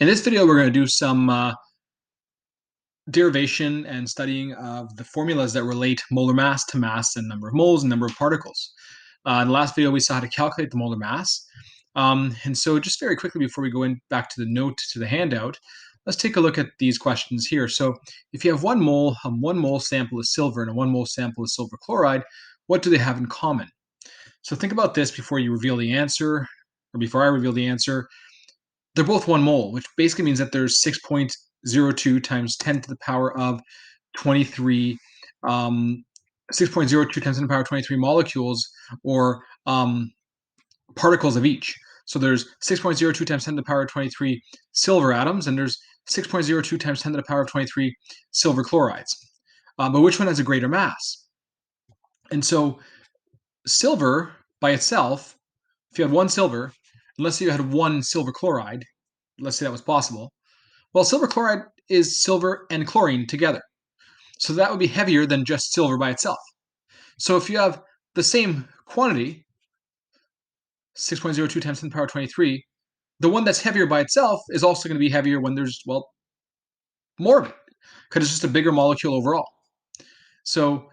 In this video, we're going to do some derivation and studying of the formulas that relate molar mass to mass and number of moles and number of particles. In the last video, we saw how to calculate the molar mass. And so just very quickly before we go back to the note to the handout, let's take a look at these questions here. So if you have 1 mole, a 1 mole sample is silver and a 1 mole sample is silver chloride, what do they have in common? So think about this before you reveal the answer, or before I reveal the answer. They're both 1 mole, which basically means that there's 6.02 times 10 to the power of 23, 6.02 times 10 to the power of 23 molecules or particles of each. So there's 6.02 times 10 to the power of 23 silver atoms, and there's 6.02 times 10 to the power of 23 silver chlorides. But which one has a greater mass? And so silver by itself, if you had 1 silver, unless you had 1 silver chloride, let's say that was possible, well, silver chloride is silver and chlorine together. So that would be heavier than just silver by itself. So if you have the same quantity, 6.02 times 10 to the power of 23, the one that's heavier by itself is also going to be heavier when there's, well, more of it, because it's just a bigger molecule overall. So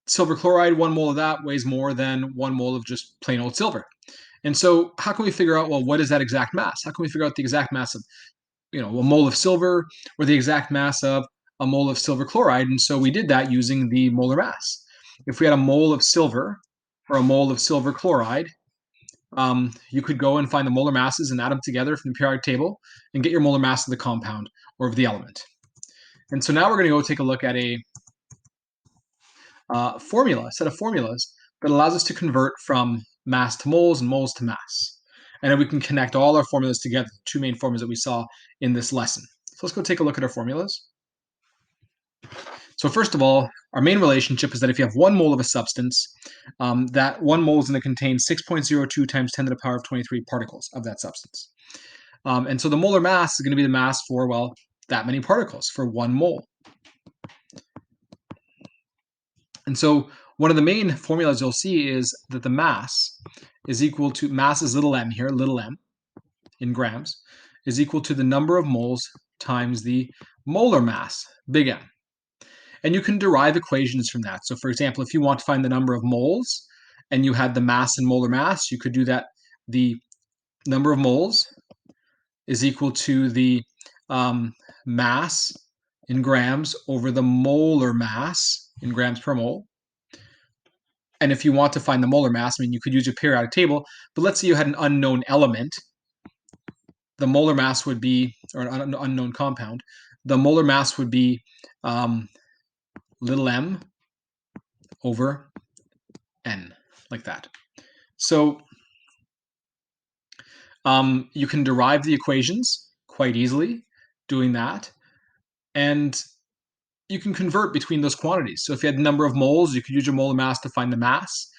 silver chloride, 1 mole of that weighs more than 1 mole of just plain old silver. And so how can we figure out, well, what is that exact mass? How can we figure out the exact mass of, a mole of silver or the exact mass of a mole of silver chloride? And so we did that using the molar mass. If we had a mole of silver or a mole of silver chloride, you could go and find the molar masses and add them together from the periodic table and get your molar mass of the compound or of the element. And so now we're going to go take a look at a set of formulas that allows us to convert from mass to moles and moles to mass. And then we can connect all our formulas together, the 2 main formulas that we saw in this lesson. So let's go take a look at our formulas. So first of all, our main relationship is that if you have 1 mole of a substance, that 1 mole is going to contain 6.02 times 10 to the power of 23 particles of that substance. And so the molar mass is going to be the mass for, well, that many particles, for 1 mole. And so one of the main formulas you'll see is that the mass is equal to, mass is little m here, little m, in grams, is equal to the number of moles times the molar mass, big M. And you can derive equations from that. So for example, if you want to find the number of moles and you had the mass and molar mass, you could do that. The number of moles is equal to the mass in grams over the molar mass in grams per mole. And if you want to find the molar mass, you could use your periodic table, but let's say you had an unknown element. The molar mass would be, or an unknown compound, the molar mass would be little m over n, like that. So you can derive the equations quite easily doing that. And you can convert between those quantities. So if you had the number of moles, you could use your molar mass to find the mass.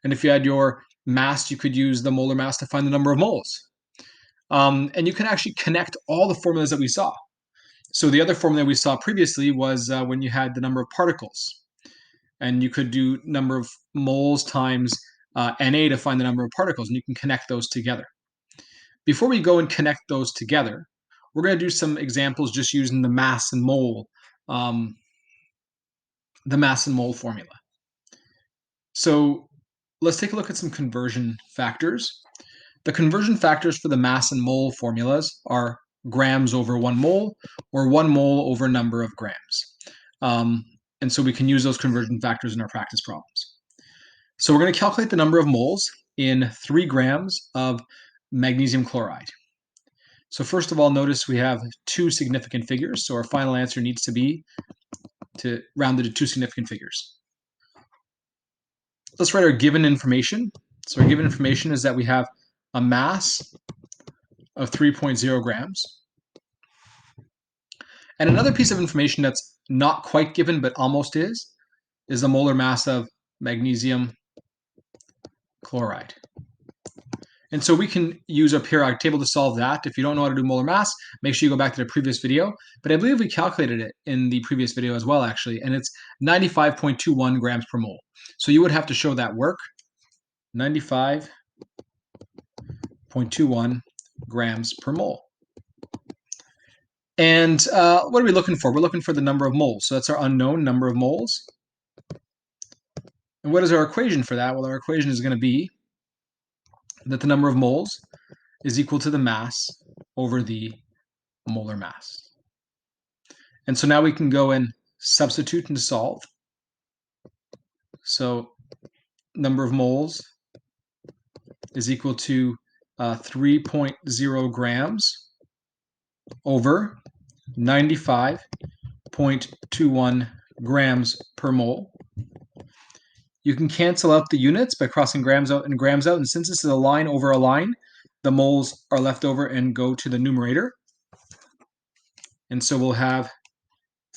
And if you had your mass, you could use the molar mass to find the number of moles. And you can actually connect all the formulas that we saw. So the other formula we saw previously was when you had the number of particles. And you could do number of moles times Na to find the number of particles, and you can connect those together. Before we go and connect those together, we're going to do some examples just using the mass and mole formula. So let's take a look at some conversion factors. The conversion factors for the mass and mole formulas are grams over 1 mole or 1 mole over number of grams. And so we can use those conversion factors in our practice problems. So we're going to calculate the number of moles in 3 grams of magnesium chloride. So first of all, notice we have 2 significant figures. So our final answer needs to be rounded to 2 significant figures. Let's write our given information. So our given information is that we have a mass of 3.0 grams. And another piece of information that's not quite given but almost is the molar mass of magnesium chloride. And so we can use our periodic table to solve that. If you don't know how to do molar mass, make sure you go back to the previous video. But I believe we calculated it in the previous video as well, actually. And it's 95.21 grams per mole. So you would have to show that work. 95.21 grams per mole. And what are we looking for? We're looking for the number of moles. So that's our unknown number of moles. And what is our equation for that? Well, our equation is going to be that the number of moles is equal to the mass over the molar mass. And so now we can go and substitute and solve. So number of moles is equal to 3.0 grams over 95.21 grams per mole. You can cancel out the units by crossing grams out and grams out, and since this is a line over a line, the moles are left over and go to the numerator. And so we'll have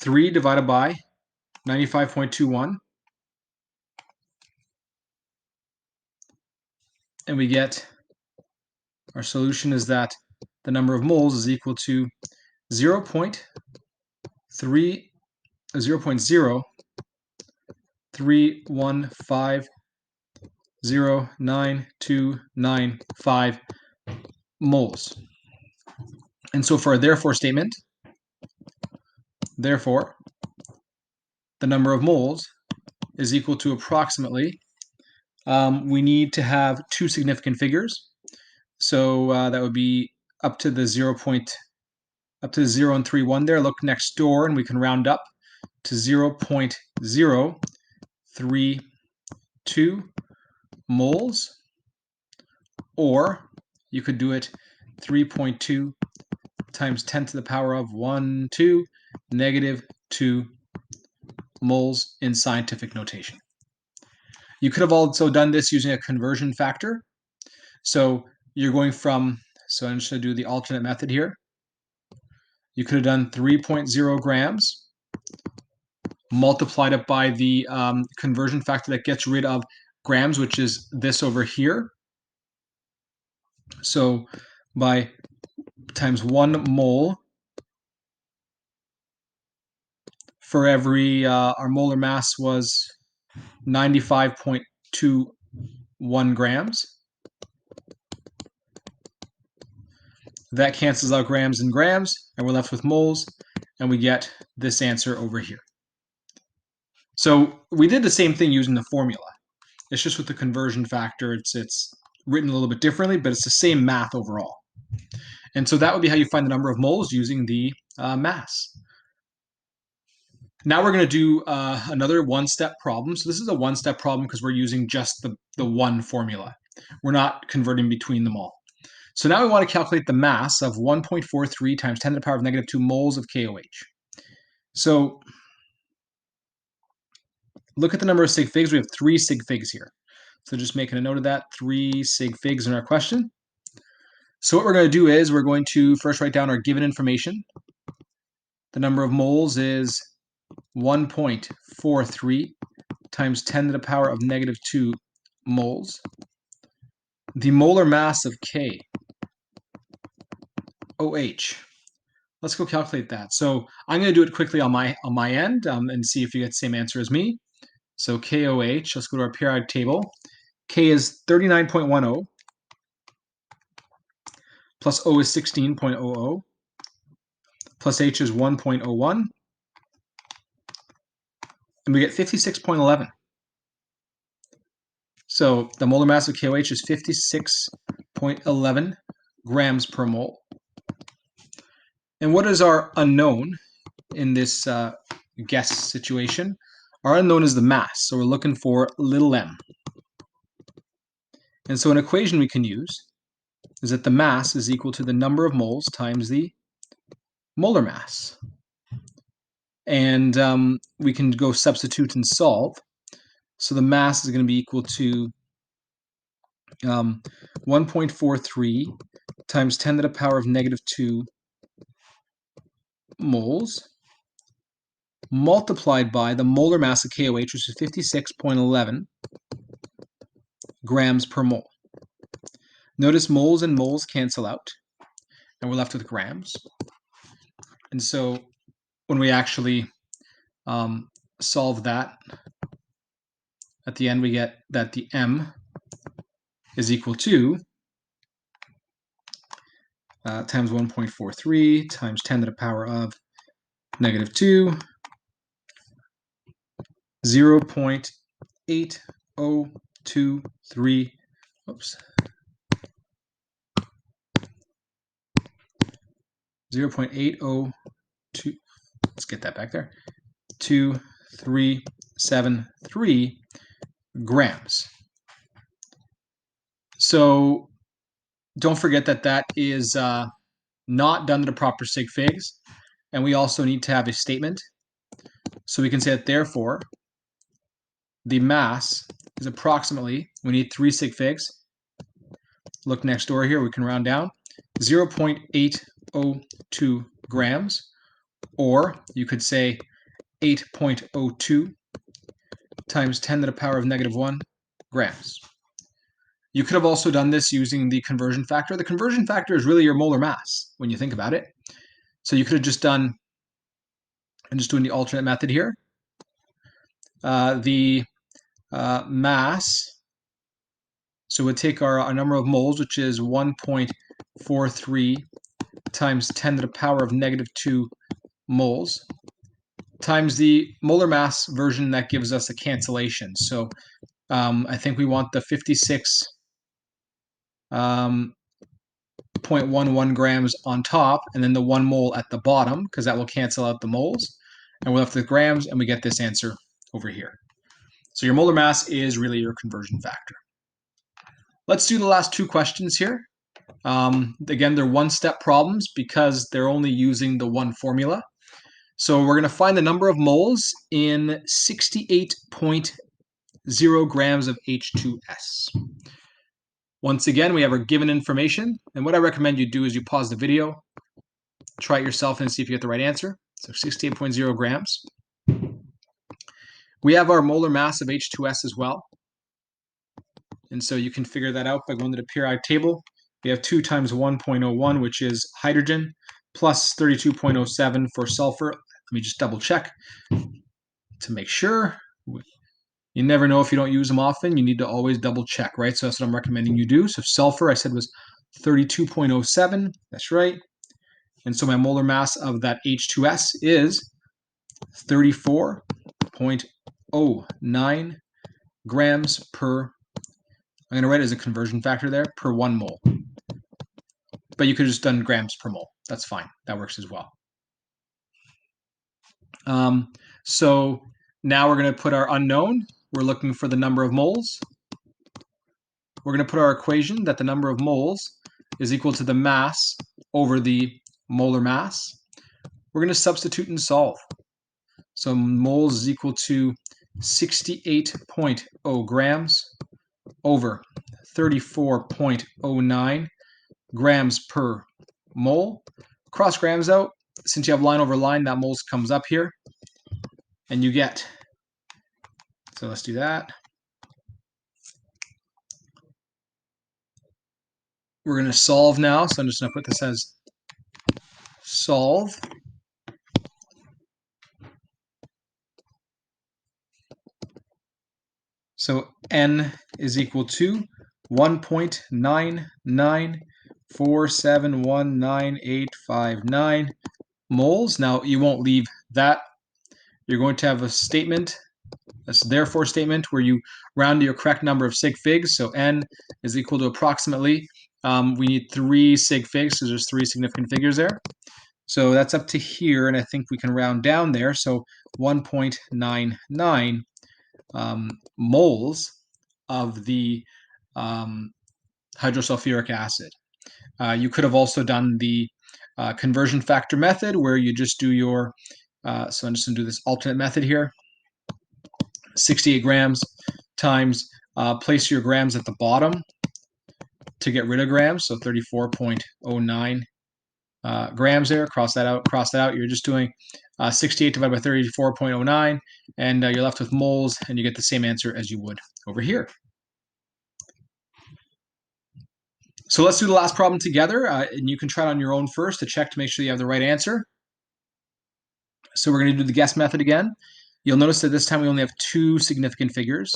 3 divided by 95.21, and we get our solution is that the number of moles is equal to 0.315092995 moles. And so for a therefore statement, therefore, the number of moles is equal to approximately, we need to have two significant figures. So that would be up to the 0 and 3, 1 there. Look next door and we can round up to 0.032 moles, or you could do it 3.2 times 10 to the power of 1, 2, negative 2 moles in scientific notation. You could have also done this using a conversion factor. So you're going from, so I'm just going to do the alternate method here. You could have done 3.0 grams, multiplied it by the conversion factor that gets rid of grams, which is this over here. So by times 1 mole for every, our molar mass was 95.21 grams. That cancels out grams and grams, and we're left with moles, and we get this answer over here. So we did the same thing using the formula. It's just with the conversion factor, it's written a little bit differently, but it's the same math overall. And so that would be how you find the number of moles using the mass. Now we're going to do another one-step problem. So this is a one-step problem because we're using just the one formula. We're not converting between them all. So now we want to calculate the mass of 1.43 times 10 to the power of negative 2 moles of KOH. So look at the number of sig figs. We have 3 sig figs here. So just making a note of that, 3 sig figs in our question. So what we're going to do is we're going to first write down our given information. The number of moles is 1.43 times 10 to the power of negative 2 moles. The molar mass of KOH. Let's go calculate that. So I'm going to do it quickly on my end and see if you get the same answer as me. So KOH, let's go to our periodic table. K is 39.10 plus O is 16.00 plus H is 1.01, and we get 56.11. So the molar mass of KOH is 56.11 grams per mole. And what is our unknown in this guess situation? Our unknown is the mass, so we're looking for little m. And so an equation we can use is that the mass is equal to the number of moles times the molar mass. And we can go substitute and solve. So the mass is going to be equal to 1.43 times 10 to the power of negative 2 moles multiplied by the molar mass of KOH, which is 56.11 grams per mole. Notice moles and moles cancel out, and we're left with grams. And so when we actually solve that, at the end we get that the m is equal to times 1.43 times 10 to the power of negative 2, 0.8023, oops, 0.802, let's get that back there, 2373 grams. So don't forget that that is not done to the proper sig figs, and we also need to have a statement. So we can say that therefore the mass is approximately, we need 3 sig figs. Look next door here, we can round down, 0.802 grams, or you could say 8.02 times 10 to the power of negative 1 grams. You could have also done this using the conversion factor. The conversion factor is really your molar mass when you think about it. So you could have just done, I'm just doing the alternate method here, the mass, so we'll take our number of moles, which is 1.43 times 10 to the power of negative 2 moles, times the molar mass version that gives us a cancellation. So I think we want the 56.11 grams on top, and then the 1 mole at the bottom, because that will cancel out the moles. And we're left with grams, and we get this answer over here. So your molar mass is really your conversion factor. Let's do the last 2 questions here. Again, they're one-step problems because they're only using the one formula. So we're going to find the number of moles in 68.0 grams of H2S. Once again, we have our given information, and what I recommend you do is you pause the video, try it yourself and see if you get the right answer. So 68.0 grams. We have our molar mass of H2S as well. And so you can figure that out by going to the periodic table. We have 2 times 1.01, which is hydrogen, plus 32.07 for sulfur. Let me just double check to make sure. You never know if you don't use them often. You need to always double check, right? So that's what I'm recommending you do. So sulfur, I said, was 32.07. That's right. And so my molar mass of that H2S is 34.09 grams per, I'm going to write it as a conversion factor there, per 1 mole. But you could have just done grams per mole. That's fine. That works as well. So now we're going to put our unknown. We're looking for the number of moles. We're going to put our equation that the number of moles is equal to the mass over the molar mass. We're going to substitute and solve. So moles is equal to 68.0 grams over 34.09 grams per mole. Cross grams out. Since you have line over line, that moles comes up here. And you get, so let's do that. We're going to solve now. So I'm just going to put this as solve. So N is equal to 1.994719859 moles. Now you won't leave that. You're going to have a statement, that's therefore statement, where you round to your correct number of sig figs. So N is equal to approximately, we need 3 sig figs, so there's 3 significant figures there. So that's up to here, and I think we can round down there. So 1.99 moles of the hydrosulfuric acid. You could have also done the conversion factor method where you just do your, so I'm just going to do this alternate method here, 68 grams times, place your grams at the bottom to get rid of grams, so 34.09 grams there, cross that out. You're just doing 68 divided by 34.09, and you're left with moles, and you get the same answer as you would over here. So let's do the last problem together, and you can try it on your own first to check to make sure you have the right answer. So we're going to do the guess method again. You'll notice that this time we only have 2 significant figures.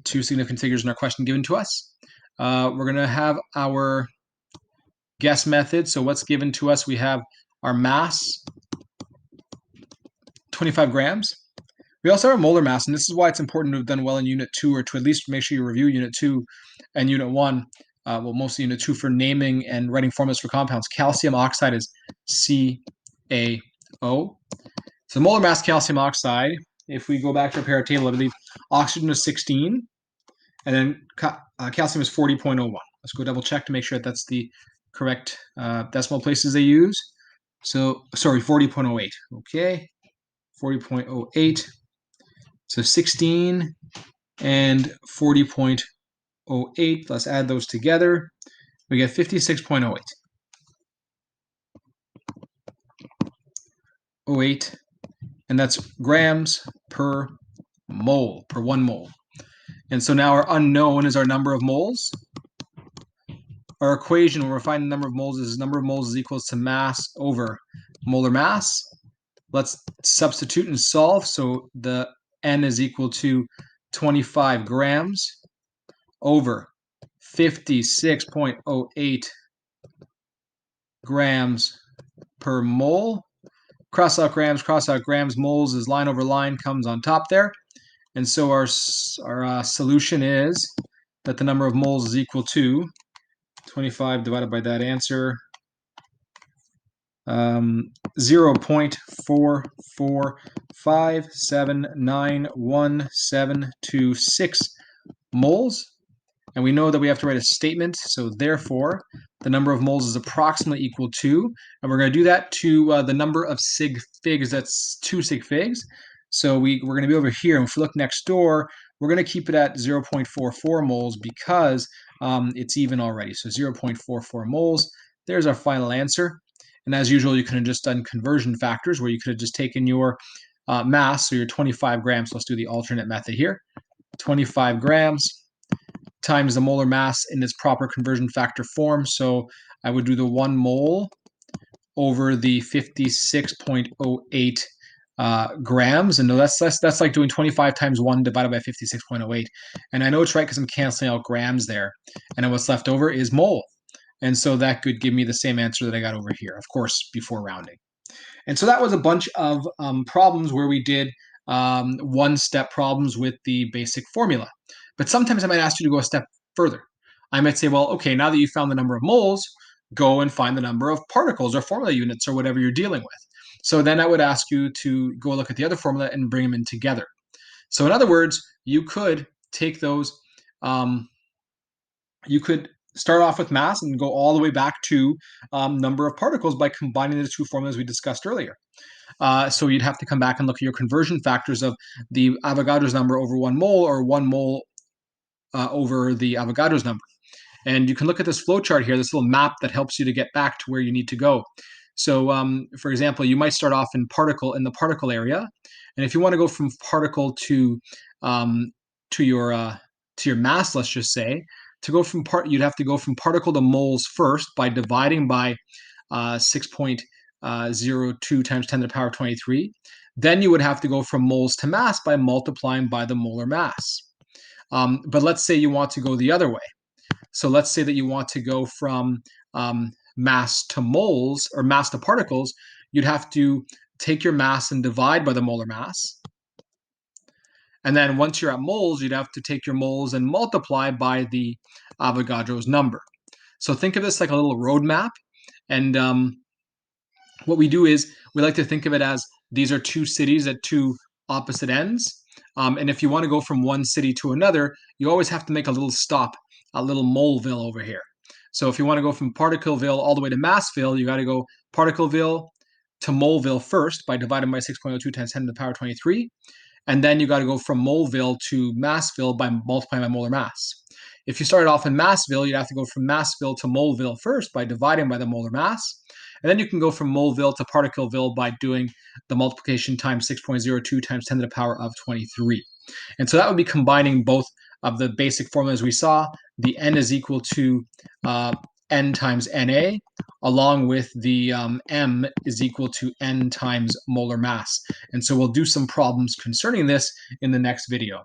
2 significant figures in our question given to us. We're going to have our guess method. So what's given to us? We have our mass, 25 grams. We also have our molar mass, and this is why it's important to have done well in Unit 2, or to at least make sure you review Unit 2 and Unit 1. Well, mostly Unit 2 for naming and writing formulas for compounds. Calcium oxide is CaO. So molar mass calcium oxide, if we go back to our periodic table, I believe oxygen is 16, and then calcium is 40.01. Let's go double check to make sure that that's the correct decimal places they use. So, sorry, 40.08. Okay, 40.08. So 16 and 40.08. Let's add those together. We get 56.08. 08, and that's grams per mole, per 1 mole. And so now our unknown is our number of moles. Our equation when we're finding the number of moles is number of moles is equals to mass over molar mass. Let's substitute and solve. So the N is equal to 25 grams over 56.08 grams per mole. Cross out grams, moles is line over line, comes on top there. And so our solution is that the number of moles is equal to 25 divided by that answer, 0.445791726 moles. And we know that we have to write a statement, so therefore the number of moles is approximately equal to, and we're going to do that to the number of sig figs, that's 2 sig figs. So we're going to be over here, and if we look next door, we're going to keep it at 0.44 moles because it's even already. So 0.44 moles, there's our final answer. And as usual, you could have just done conversion factors where you could have just taken your mass, so your 25 grams. So let's do the alternate method here. 25 grams times the molar mass in its proper conversion factor form. So I would do the 1 mole over the 56.08 grams. And no, that's like doing 25 times 1 divided by 56.08. And I know it's right because I'm canceling out grams there. And then what's left over is mole. And so that could give me the same answer that I got over here, of course, before rounding. And so that was a bunch of problems where we did one-step problems with the basic formula. But sometimes I might ask you to go a step further. I might say, well, okay, now that you found the number of moles, go and find the number of particles or formula units or whatever you're dealing with. So then I would ask you to go look at the other formula and bring them in together. So in other words, you could take those, you could start off with mass and go all the way back to number of particles by combining the two formulas we discussed earlier. So you'd have to come back and look at your conversion factors of the Avogadro's number over 1 mole or 1 mole over the Avogadro's number. And you can look at this flow chart here, this little map that helps you to get back to where you need to go. So for example, you might start off in the particle area. And if you want to go from particle to your mass, let's just say, to go from you'd have to go from particle to moles first by dividing by 6.02 times 10 to the power 23. Then you would have to go from moles to mass by multiplying by the molar mass. But let's say you want to go the other way. So let's say that you want to go from mass to moles or mass to particles. You'd have to take your mass and divide by the molar mass. And then once you're at moles, you'd have to take your moles and multiply by the Avogadro's number. So think of this like a little roadmap. And what we do is we like to think of it as these are two cities at two opposite ends. And if you want to go from one city to another, you always have to make a little stop, a little moleville over here. So if you want to go from Particleville all the way to Massville, you got to go Particleville to Moleville first by dividing by 6.02 times 10 to the power 23. And then you got to go from Moleville to Massville by multiplying by molar mass. If you started off in Massville, you'd have to go from Massville to Moleville first by dividing by the molar mass. And then you can go from Moleville to Particleville by doing the multiplication times 6.02 times 10 to the power of 23. And so that would be combining both of the basic formulas we saw. The N is equal to N times Na, along with the M is equal to N times molar mass. And so we'll do some problems concerning this in the next video.